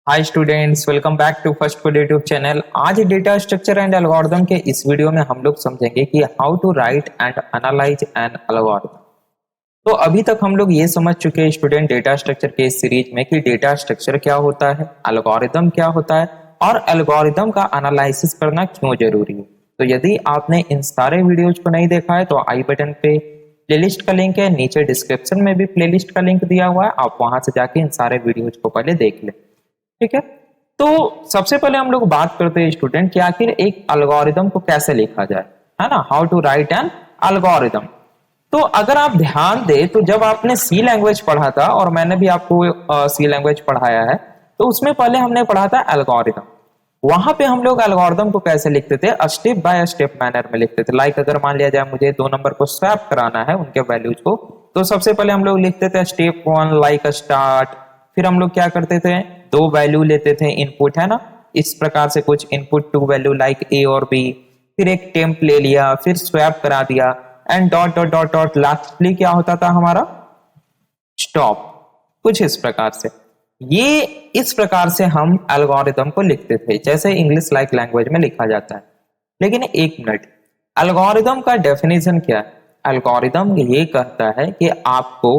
Hi students, welcome back to first code YouTube channel. आज data structure and algorithm के इस video में हम लोग समझेंगे कि how to write and analyse an algorithm. तो अभी तक हम लोग ये समझ चुके हैं स्टूडेंट डेटा स्ट्रक्चर के इस सीरीज में कि डेटा स्ट्रक्चर क्या होता है, एल्गोरिथम क्या होता है और एल्गोरिथम का एनालिसिस करना क्यों जरूरी है। तो यदि आपने इन सारे वीडियोज को नहीं देखा है तो आई बटन पे प्लेलिस्ट का लिंक है, नीचे डिस्क्रिप्शन में भी प्लेलिस्ट का लिंक दिया हुआ है, आप वहां से जाके इन सारे वीडियोज को पहले देख लें। ठीक है, तो सबसे पहले हम लोग बात करते हैं स्टूडेंट कि आखिर एक एल्गोरिथम को कैसे लिखा जाए, है ना, how to write an algorithm. तो अगर आप ध्यान दें तो जब आपने सी लैंग्वेज पढ़ा था और मैंने भी आपको सी लैंग्वेज पढ़ाया है, तो उसमें पहले हमने पढ़ा था एल्गोरिथम। वहां पे हम लोग एल्गोरिथम को कैसे लिखते थे, स्टेप बाय स्टेप मैनर में लिखते थे। लाइक अगर मान लिया जाए मुझे 2 नंबर को स्वैप कराना है उनके वैल्यूज को, तो सबसे पहले हम लोग लिखते थे स्टेप 1 लाइक स्टार्ट। फिर हम लोग क्या करते थे, 2 वैल्यू लेते थे इनपुट, है ना, इस प्रकार से कुछ इनपुट 2 वैल्यू लाइक ए और बी, फिर एक टेम्प ले लिया, फिर स्वैप करा दिया and dot dot dot dot lastly क्या होता था हमारा स्टॉप। कुछ इस प्रकार से, ये इस प्रकार से हम एल्गोरिथम को लिखते थे जैसे इंग्लिश लाइक लैंग्वेज में लिखा जाता है। लेकिन एक मिनट, एल्गोरिथम का डेफिनेशन क्या है। एल्गोरिथम ये कहता है कि आपको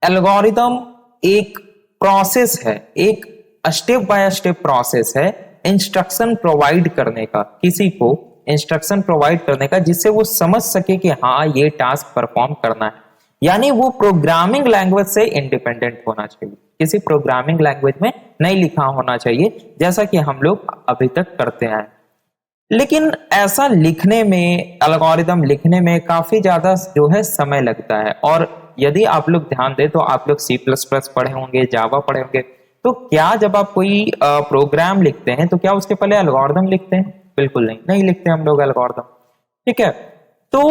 एल्गोरिथम एक प्रोसेस है, एक स्टेप बाय स्टेप प्रोसेस है इंस्ट्रक्शन प्रोवाइड करने का, किसी को इंस्ट्रक्शन प्रोवाइड करने का जिससे वो समझ सके कि हाँ ये टास्क परफॉर्म करना है। यानी वो प्रोग्रामिंग लैंग्वेज से इंडिपेंडेंट होना चाहिए, किसी प्रोग्रामिंग लैंग्वेज में नहीं लिखा होना चाहिए जैसा कि हम लोग अभी तक करते हैं। लेकिन ऐसा लिखने में, एल्गोरिथम लिखने में काफी ज्यादा जो है समय लगता है। और यदि आप लोग ध्यान दें तो आप लोग सी प्लस प्लस पढ़े होंगे, जावा पढ़े होंगे, तो क्या जब आप कोई प्रोग्राम लिखते हैं तो क्या उसके पहले एल्गोरिथम लिखते हैं? बिल्कुल नहीं, नहीं लिखते हम लोग एल्गोरिथम। ठीक है, तो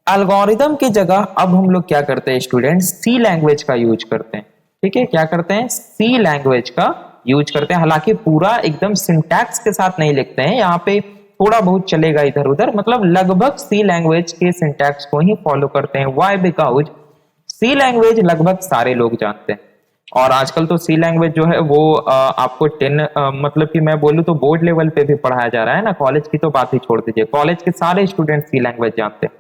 एल्गोरिथम की जगह अब हम लोग क्या करते हैं स्टूडेंट्स, सी लैंग्वेज का यूज करते हैं। ठीक है, क्या करते हैं, सी लैंग्वेज का यूज करते हैं। हालांकि पूरा एकदम सिंटैक्स के साथ नहीं लिखते हैं, यहाँ पे थोड़ा बहुत चलेगा इधर उधर, मतलब लगभग सी लैंग्वेज के सिंटैक्स को ही फॉलो करते हैं। व्हाई? बिकॉज सी लैंग्वेज लगभग सारे लोग जानते हैं और आजकल तो सी लैंग्वेज जो है वो आपको 10 मतलब कि मैं बोलूँ तो बोर्ड लेवल पे भी पढ़ाया जा रहा है ना, कॉलेज की तो बात ही छोड़ दीजिए, कॉलेज के सारे स्टूडेंट सी लैंग्वेज जानते हैं।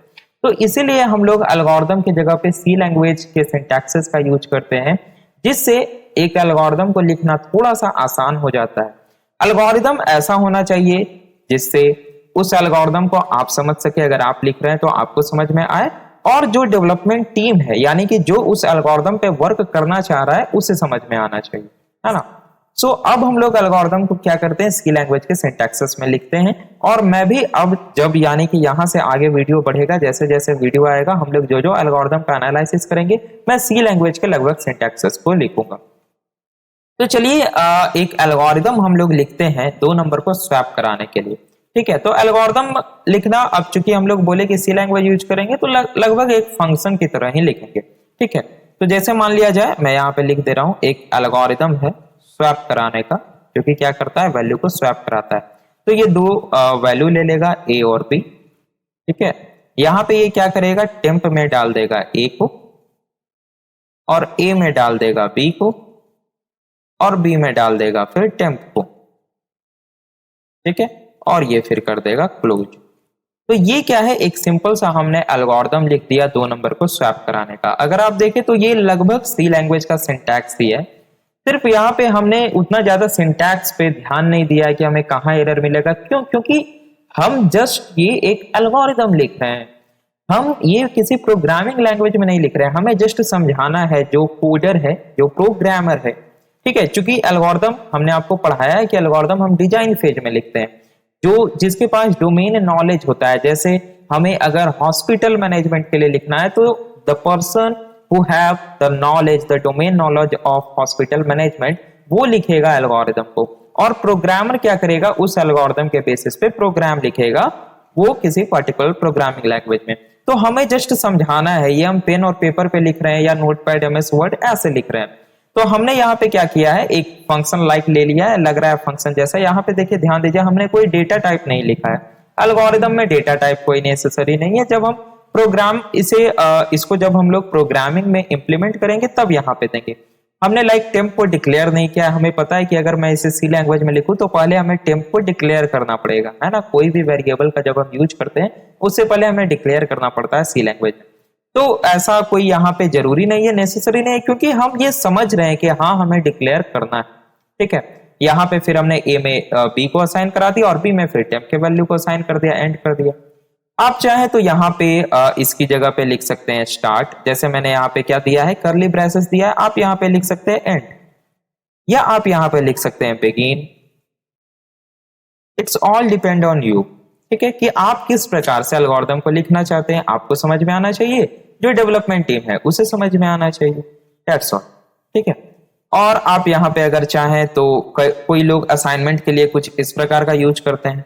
तो इसीलिए हम लोग एल्गोरिथम की जगह पे सी लैंग्वेज के सिंटैक्सेस का यूज करते हैं, जिससे एक एल्गोरिथम को लिखना थोड़ा सा आसान हो जाता है। एल्गोरिथम ऐसा होना चाहिए जिससे उस एल्गोरिथम को आप समझ सके, अगर आप लिख रहे हैं तो आपको समझ में आए, और जो डेवलपमेंट टीम है यानी कि जो उस एल्गोरिथम पे वर्क करना चाह रहा है उसे समझ में आना चाहिए, है ना। सो अब हम लोग एल्गोरिथम को क्या करते हैं, सी लैंग्वेज के सिंटैक्सेस में लिखते हैं। और मैं भी अब जब यानी कि यहां से आगे वीडियो बढ़ेगा, जैसे जैसे वीडियो आएगा हम लोग जो जो एल्गोरिथम का एनालिसिस करेंगे मैं सी लैंग्वेज के लगभग सिंटैक्सेस को लिखूंगा। तो चलिए एक एल्गोरिथम हम लोग लिखते हैं 2 नंबर को स्वैप कराने के लिए। ठीक है, तो एल्गोरिथम लिखना, अब चूंकि हम लोग बोले कि सी लैंग्वेज यूज करेंगे तो लगभग एक फंक्शन की तरह ही लिखेंगे। ठीक है, तो जैसे मान लिया जाए, मैं यहाँ पे लिख दे रहा हूं, एक एल्गोरिथम है स्वैप कराने का, जो कि क्या करता है, वैल्यू को स्वैप कराता है। तो ये 2 वैल्यू ले लेगा ए और बी। ठीक है, यहाँ पे ये क्या करेगा, टेम्प में डाल देगा ए को और ए में डाल देगा बी को और बी में डाल देगा फिर टेम्प को। ठीक है, और ये फिर कर देगा क्लोज। तो ये क्या है, एक सिंपल सा हमने एल्गोरिथम लिख दिया 2 नंबर को स्वैप कराने का। अगर आप देखें तो ये लगभग सी लैंग्वेज का सिंटैक्स ही है, सिर्फ यहाँ पे हमने उतना ज्यादा सिंटैक्स पे ध्यान नहीं दिया है कि हमें कहाँ एरर मिलेगा। क्यों? क्योंकि हम जस्ट ये एक एल्गोरिथम लिख रहे हैं, हम ये किसी प्रोग्रामिंग लैंग्वेज में नहीं लिख रहे हैं, हमें जस्ट समझाना है जो कोडर है, जो प्रोग्रामर है। ठीक है, चूंकि एल्गोरिथम हमने आपको पढ़ाया है कि एल्गोरिथम हम डिजाइन फेज में लिखते हैं, जो जिसके पास डोमेन नॉलेज होता है। जैसे हमें अगर हॉस्पिटल मैनेजमेंट के लिए लिखना है तो the person who have the knowledge, the domain knowledge of hospital management, वो लिखेगा एल्गोरिथम को। और प्रोग्रामर क्या करेगा, उस एल्गोरिथम के बेसिस पे प्रोग्राम लिखेगा, वो किसी पर्टिकुलर प्रोग्रामिंग लैंग्वेज में। तो हमें जस्ट समझाना है, ये हम पेन और पेपर पे लिख रहे हैं या नोटपैड, एमएस वर्ड ऐसे लिख रहे हैं। तो हमने यहाँ पे क्या किया है, एक फंक्शन लाइक ले लिया है, लग रहा है फंक्शन जैसा। यहाँ पे देखिए, ध्यान दीजिए, हमने कोई डेटा टाइप नहीं लिखा है। एल्गोरिथम में डेटा टाइप कोई नेसेसरी नहीं है। जब हम प्रोग्राम इसको जब हम लोग प्रोग्रामिंग में इंप्लीमेंट करेंगे तब यहाँ पे देंगे। हमने लाइक टेम्प को डिक्लेयर नहीं किया। हमें पता है कि अगर मैं इसे सी लैंग्वेज में लिखूं तो पहले हमें टेम्प को डिक्लेयर करना पड़ेगा, है ना। कोई भी वेरिएबल का जब हम यूज करते हैं उससे पहले हमें डिक्लेयर करना पड़ता है सी लैंग्वेज में। तो ऐसा कोई यहाँ पे जरूरी नहीं है, नेसेसरी नहीं है, क्योंकि हम ये समझ रहे हैं कि हाँ हमें डिक्लेयर करना है, ठीक है। यहाँ पे फिर हमने ए में बी को असाइन करा दिया और बी में फिर टेम्प के वैल्यू को असाइन कर दिया, एंड कर दिया। आप चाहे तो यहाँ पे इसकी जगह पे लिख सकते हैं स्टार्ट, जैसे मैंने यहाँ पे क्या दिया है, करली ब्रेसेस दिया है। आप यहाँ पे लिख सकते हैं एंड, या आप यहाँ पे लिख सकते हैं begin. It's all depend on you, ठीक है, कि आप किस प्रकार से एल्गोरिथम को लिखना चाहते हैं। आपको समझ में आना चाहिए, जो डेवलपमेंट टीम है उसे समझ में आना चाहिए, दैट्स ऑल, ठीक है। और आप यहाँ पे अगर चाहें तो कोई लोग असाइनमेंट के लिए कुछ इस प्रकार का यूज करते हैं,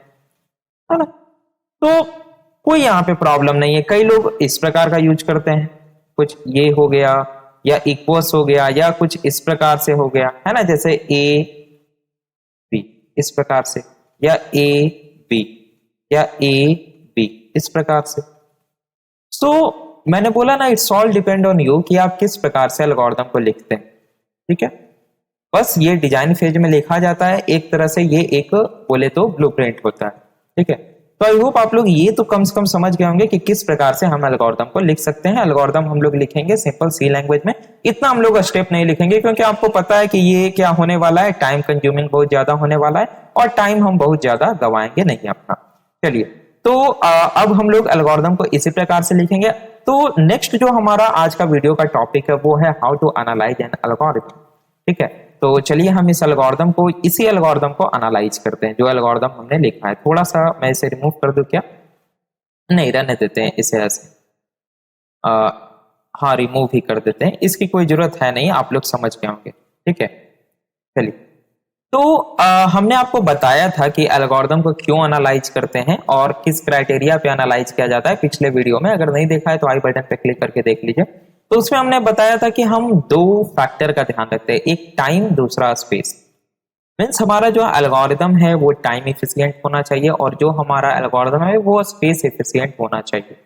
है ना, तो कोई यहाँ पे प्रॉब्लम नहीं है। कई लोग इस प्रकार का यूज करते हैं, कुछ ये हो गया या इक्वल्स हो गया या कुछ इस प्रकार से हो गया, है ना, जैसे ए बी इस प्रकार से, या ए बी या ए बी इस प्रकार से। सो मैंने बोला ना, it's all depend on you कि आप किस प्रकार से एल्गोरिथम को लिखते हैं, ठीक है। बस ये डिजाइन फेज में लिखा जाता है, एक तरह से ये एक बोले तो ब्लूप्रिंट होता है, ठीक है। तो आई होप आप लोग ये तो कम से कम समझ गए होंगे कि किस प्रकार से हम एल्गोरिथम को लिख सकते हैं। एल्गोरिथम हम लोग लिखेंगे सिंपल सी लैंग्वेज में, इतना हम लोग स्टेप नहीं लिखेंगे क्योंकि आपको पता है कि ये क्या होने वाला है, टाइम कंज्यूमिंग बहुत ज्यादा होने वाला है और टाइम हम बहुत ज्यादा गवाएंगे नहीं अपना। चलिए, तो अब हम लोग एल्गोरिथम को इसी प्रकार से लिखेंगे। तो नेक्स्ट जो हमारा आज का वीडियो का टॉपिक है वो है how to analyse an algorithm, ठीक है। तो चलिए हम इस एल्गोरिथम को, इसी एल्गोरिथम को एनालाइज करते हैं, जो एल्गोरिथम हमने लिखा है। थोड़ा सा मैं इसे रिमूव कर दूं क्या? नहीं, रहने देते हैं इसे ऐसे। हाँ, रिमूव ही कर देते हैं, इसकी कोई जरूरत है नहीं, आप लोग समझ गए होंगे, ठीक है। चलिए, तो हमने आपको बताया था कि एल्गोरिथम को क्यों एनालाइज करते हैं और किस क्राइटेरिया पे एनालाइज किया जाता है पिछले वीडियो में। अगर नहीं देखा है तो आई बटन पे क्लिक करके देख लीजिए। तो उसमें हमने बताया था कि हम दो फैक्टर का ध्यान रखते हैं, एक टाइम, दूसरा स्पेस। मीन्स हमारा जो एल्गोरिथम है वो टाइम इफिशियंट होना चाहिए और जो हमारा एल्गोरिथम है वो स्पेस इफिशियंट होना चाहिए।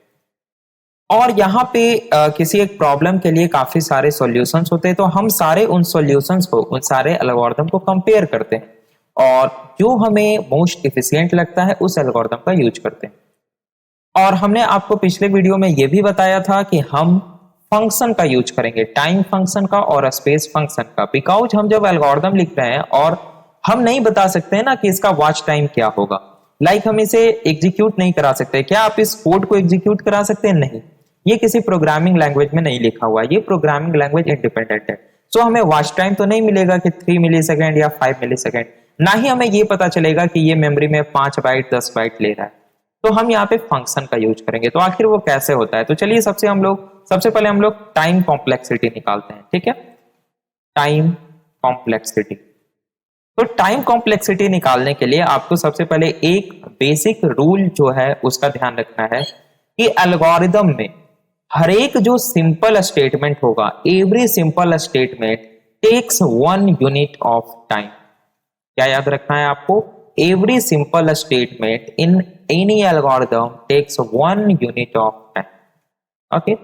और यहाँ पे किसी एक प्रॉब्लम के लिए काफी सारे सॉल्यूशंस होते हैं, तो हम सारे उन सॉल्यूशंस को, उन सारे एल्गोरिथम को कंपेयर करते हैं और जो हमें मोस्ट इफिशियंट लगता है उस एल्गोरिथम का यूज करते हैं। और हमने आपको पिछले वीडियो में यह भी बताया था कि हम फंक्शन का यूज करेंगे, टाइम फंक्शन का और स्पेस फंक्शन का, बिकॉज हम जब एल्गोरिथम लिख रहे हैं और हम नहीं बता सकते हैं ना कि इसका वॉच टाइम क्या होगा। लाइक हम इसे एग्जीक्यूट नहीं करा सकते। क्या आप इस कोड को एग्जीक्यूट करा सकते हैं? नहीं, ये किसी प्रोग्रामिंग लैंग्वेज में नहीं लिखा हुआ है, ये प्रोग्रामिंग लैंग्वेज इंडिपेंडेंट है। सो हमें वॉच टाइम तो नहीं मिलेगा कि 3 मिली सेकेंड या 5 मिली सेकेंड, ना ही हमें ये पता चलेगा कि ये मेमोरी में 5 बाइट 10 बाइट ले रहा है। तो हम यहाँ पे फंक्शन का यूज करेंगे। तो आखिर वो कैसे होता है? तो चलिए सबसे पहले हम लोग टाइम कॉम्प्लेक्सिटी निकालते हैं, ठीक है। टाइम कॉम्प्लेक्सिटी, तो टाइम कॉम्प्लेक्सिटी निकालने के लिए आपको सबसे पहले एक बेसिक रूल जो है उसका ध्यान रखना है कि एल्गोरिथम में हर एक जो सिंपल स्टेटमेंट होगा, every simple statement takes 1 unit of time. क्या याद रखना है आपको? Every simple statement in any algorithm takes 1 unit of time. Okay,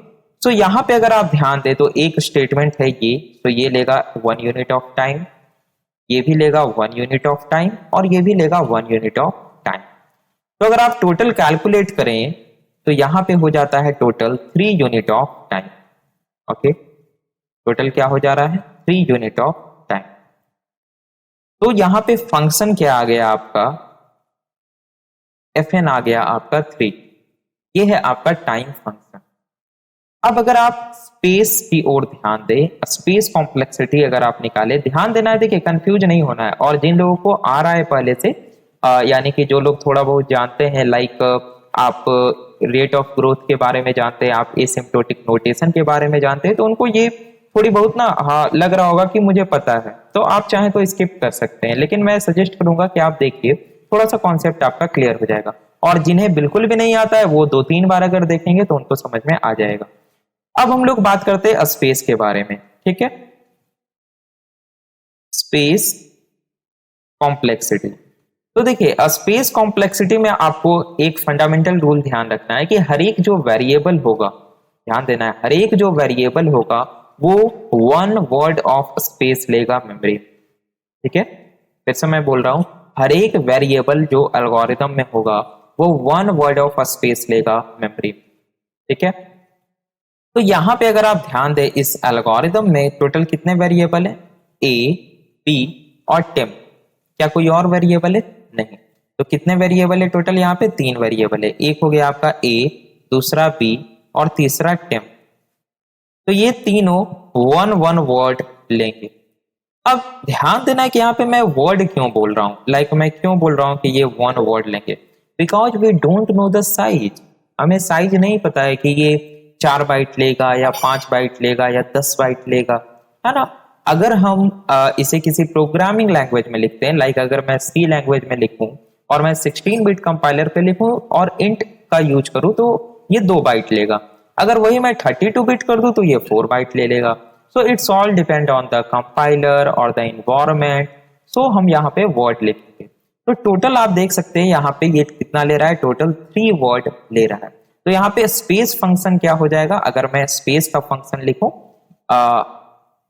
so यहां पे अगर आप ध्यान दें तो एक स्टेटमेंट है ये, तो ये लेगा 1 यूनिट ऑफ टाइम, ये भी लेगा 1 यूनिट ऑफ टाइम और ये भी लेगा 1 यूनिट ऑफ टाइम। तो अगर आप टोटल कैलकुलेट करें तो यहां पे हो जाता है total 3 unit of time. Okay, total क्या हो जा रहा है? 3 यूनिट ऑफ टाइम। तो यहां पे फंक्शन क्या आ गया आपका? fn आ गया आपका 3। ये है आपका टाइम फंक्शन। अब अगर आप स्पेस की ओर ध्यान दें, स्पेस कॉम्प्लेक्सिटी अगर आप निकाले, ध्यान देना है, देखिए कंफ्यूज नहीं होना है। और जिन लोगों को आ रहा है पहले से, यानी कि जो लोग थोड़ा बहुत जानते हैं, लाइक आप रेट ऑफ ग्रोथ के बारे में जानते हैं, आप एसिम्प्टोटिक नोटेशन के बारे में जानते हैं, तो उनको ये थोड़ी बहुत ना हाँ लग रहा होगा कि मुझे पता है, तो आप चाहें तो स्किप कर सकते हैं। लेकिन मैं सजेस्ट करूंगा कि आप देखिए, थोड़ा सा कॉन्सेप्ट आपका क्लियर हो जाएगा। और जिन्हें बिल्कुल भी नहीं आता है वो 2-3 बार अगर देखेंगे तो उनको समझ में आ जाएगा। अब हम लोग बात करते हैं स्पेस के बारे में, ठीक है। स्पेस कॉम्प्लेक्सिटी, तो देखिए स्पेस कॉम्प्लेक्सिटी में आपको एक फंडामेंटल रूल ध्यान रखना है कि हर एक जो वेरिएबल होगा, ध्यान देना है, हर एक जो वेरिएबल होगा वो 1 वर्ड ऑफ स्पेस लेगा मेमोरी। ठीक है, फिर से मैं बोल रहा हूं, हर एक वेरिएबल जो एल्गोरिदम में होगा वो 1 वर्ड ऑफ स्पेस लेगा मेमोरी। ठीक है, तो यहां पे अगर आप ध्यान दें इस एल्गोरिदम में टोटल कितने वेरिएबल है, ए, बी और टिम। क्या कोई और वेरिएबल है? नहीं। तो कितने वेरिएबल है टोटल? यहाँ पे 3 वेरिएबल है। एक हो गया आपका ए, दूसरा बी और तीसरा टिम। तो ये तीनों 1 वर्ड लेंगे। अब ध्यान देना है कि यहाँ पे मैं वर्ड क्यों बोल रहा हूं, मैं क्यों बोल रहा हूं कि ये 1 वर्ड लेंगे, because we don't know the size. हमें साइज नहीं पता है कि ये 4 बाइट लेगा या 5 बाइट लेगा या 10 बाइट लेगा, है ना। अगर हम इसे किसी प्रोग्रामिंग लैंग्वेज में लिखते हैं, अगर मैं सी लैंग्वेज में लिखूं और मैं 16 बिट कंपाइलर पे लिखूं और इंट का यूज करूं तो ये 2 बाइट लेगा। अगर वही मैं 32 बिट कर दूं तो ये 4 बाइट ले लेगा। So it's all depend on the compiler और द इन्वायरमेंट। सो हम यहाँ पे वर्ड लिखेंगे। तो टोटल आप देख सकते हैं यहाँ पे ये कितना ले रहा है, टोटल 3 वर्ड ले रहा है। तो यहाँ पे स्पेस फंक्शन क्या हो जाएगा, अगर मैं स्पेस का फंक्शन लिखूं,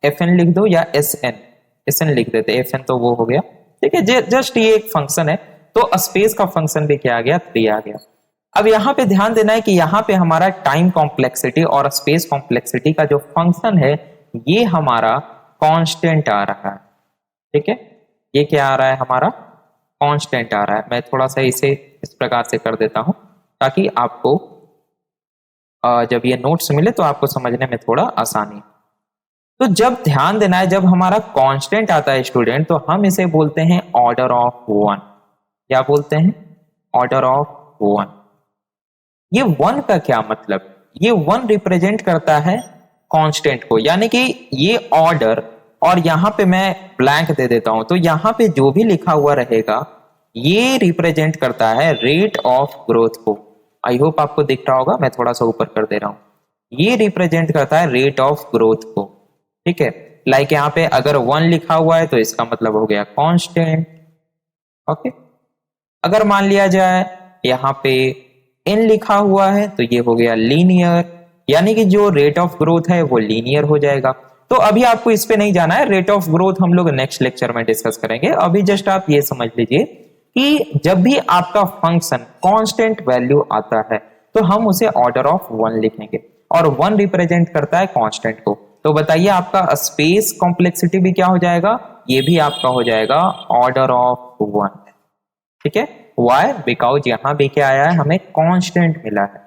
FN लिख दो या SN लिख देते, FN तो वो हो गया। ठीक है, जस्ट ये एक फंक्शन है, तो स्पेस का फंक्शन भी क्या आ गया, 3 आ गया। अब यहाँ पे ध्यान देना है कि यहाँ पे हमारा टाइम कॉम्प्लेक्सिटी और स्पेस कॉम्प्लेक्सिटी का जो फंक्शन है ये हमारा कांस्टेंट आ रहा है। ठीक है, ये क्या आ रहा है, हमारा कांस्टेंट आ रहा है। मैं थोड़ा सा इसे इस प्रकार से कर देता हूं ताकि आपको जब ये नोट्स मिले तो आपको समझने में थोड़ा आसानी। तो जब ध्यान देना है, जब हमारा कांस्टेंट आता है स्टूडेंट, तो हम इसे बोलते हैं ऑर्डर ऑफ 1। क्या बोलते हैं? Order of 1। ये 1 का क्या मतलब? ये 1 रिप्रेजेंट करता है कांस्टेंट को, यानी कि ये ऑर्डर, और यहां पे मैं ब्लैंक दे देता हूं, तो यहां पे जो भी लिखा हुआ रहेगा ये रिप्रेजेंट करता है रेट ऑफ ग्रोथ को। आई होप आपको दिख रहा होगा, मैं थोड़ा सा ऊपर कर दे रहा हूं। ये रिप्रेजेंट करता है रेट ऑफ ग्रोथ को। ठीक है, यहाँ पे अगर 1 लिखा हुआ है तो इसका मतलब हो गया कांस्टेंट। ओके, अगर मान लिया जाए यहाँ पे n लिखा हुआ है तो ये हो गया लीनियर, यानी कि जो रेट ऑफ ग्रोथ है वो लीनियर हो जाएगा। तो अभी आपको इस पे नहीं जाना है, रेट ऑफ ग्रोथ हम लोग नेक्स्ट लेक्चर में डिस्कस करेंगे। अभी जस्ट आप ये समझ लीजिए कि जब भी आपका फंक्शन कांस्टेंट वैल्यू आता है तो हम उसे ऑर्डर ऑफ 1 लिखेंगे, और 1 रिप्रेजेंट करता है कांस्टेंट को। तो बताइए आपका स्पेस कॉम्प्लेक्सिटी भी क्या हो जाएगा, ये भी आपका हो जाएगा ऑर्डर ऑफ 1। ठीक है, वाई? बिकॉज यहां भी क्या आया है, हमें कांस्टेंट मिला है।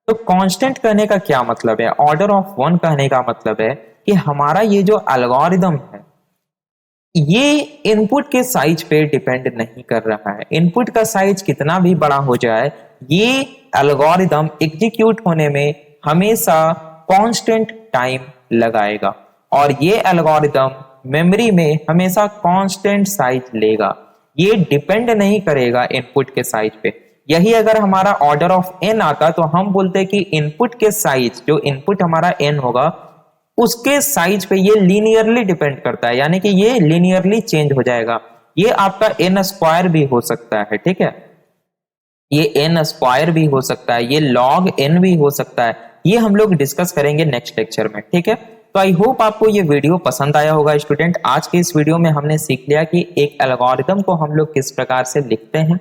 तो कांस्टेंट कहने का क्या मतलब है, ऑर्डर ऑफ 1 कहने का मतलब है कि हमारा ये जो एल्गोरिदम है ये इनपुट के साइज पे डिपेंड नहीं कर रहा है। इनपुट का साइज कितना भी बड़ा हो जाए, ये एल्गोरिदम एग्जीक्यूट होने में हमेशा कांस्टेंट टाइम लगाएगा, और ये एल्गोरिदम मेमोरी में हमेशा कांस्टेंट साइज लेगा। ये डिपेंड नहीं करेगा इनपुट के साइज पे। यही अगर हमारा ऑर्डर ऑफ n आता तो हम बोलते कि इनपुट के साइज, जो इनपुट हमारा n होगा उसके साइज पे ये लीनियरली डिपेंड करता है, यानी कि ये लीनियरली चेंज हो जाएगा। ये आपका n स्क्वायर भी हो सकता है। ठीक है, ये n स्क्वायर भी हो सकता है, ये log n भी हो सकता है। ये हम लोग डिस्कस करेंगे नेक्स्ट लेक्चर में। ठीक है, तो आई होप आपको ये वीडियो पसंद आया होगा स्टूडेंट। आज के इस वीडियो में हमने सीख लिया कि एक एल्गोरिदम को हम लोग किस प्रकार से लिखते हैं।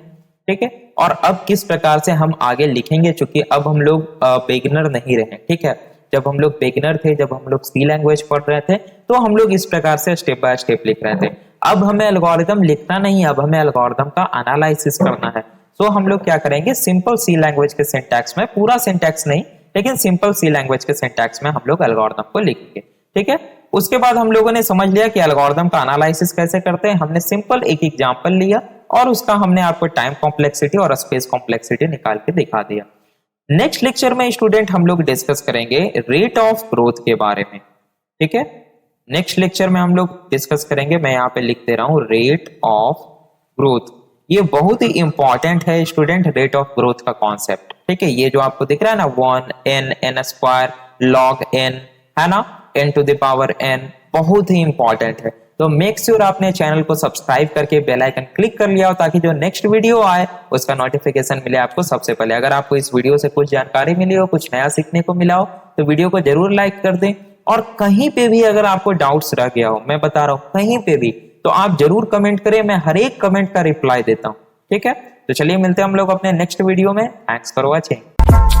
ठीक है, और अब किस प्रकार से हम आगे लिखेंगे, चूंकि अब हम लोग बिगिनर नहीं रहे। ठीक है, जब हम लोग बिगिनर थे, जब हम लोग सी लैंग्वेज पढ़ रहे थे, तो हम लोग इस प्रकार से स्टेप बाय स्टेप लिख रहे थे। अब हमें एल्गोरिदम लिखना नहीं, अब हमें एल्गोरिदम का एनालिसिस करना है। तो हम लोग क्या करेंगे, सिंपल सी लैंग्वेज के सिंटैक्स में, पूरा सिंटैक्स नहीं लेकिन सिंपल सी लैंग्वेज के सिंटैक्स में हम लोग एल्गोरिदम को लिखेंगे। ठीक है, उसके बाद हम लोगों ने समझ लिया कि एल्गोरिदम का एनालिसिस कैसे करते हैं। हमने सिंपल एक एग्जांपल लिया और उसका हमने आपको टाइम कॉम्प्लेक्सिटी और स्पेस कॉम्प्लेक्सिटी निकाल के दिखा दिया। नेक्स्ट लेक्चर में स्टूडेंट हम लोग डिस्कस करेंगे रेट ऑफ ग्रोथ के बारे में। ठीक है, नेक्स्ट लेक्चर में हम लोग डिस्कस करेंगे, मैं यहाँ पे लिख दे रहा हूं रेट ऑफ ग्रोथ। ये बहुत ही इंपॉर्टेंट है स्टूडेंट, रेट ऑफ ग्रोथ का कॉन्सेप्ट। ठीक है, ये जो आपको दिख रहा है ना 1 n स्क्वायर log n, है ना, n to the power n, बहुत ही इंपॉर्टेंट है। तो मेक श्योर आपने चैनल को सब्सक्राइब करके बेल आइकन क्लिक कर लिया हो ताकि जो नेक्स्ट वीडियो आए उसका नोटिफिकेशन मिले आपको सबसे पहले। अगर आपको इस वीडियो से कुछ जानकारी मिली हो, कुछ नया सीखने को मिला हो, तो वीडियो को जरूर लाइक कर दें और कहीं पे भी अगर आपको डाउट्स रह गया हो, मैं बता रहा हूं कहीं पे भी, तो आप जरूर कमेंट करें, मैं हर एक कमेंट का रिप्लाई देता हूं। ठीक है, तो चलिए मिलते हैं हम लोग अपने नेक्स्ट वीडियो में। Thanks for watching.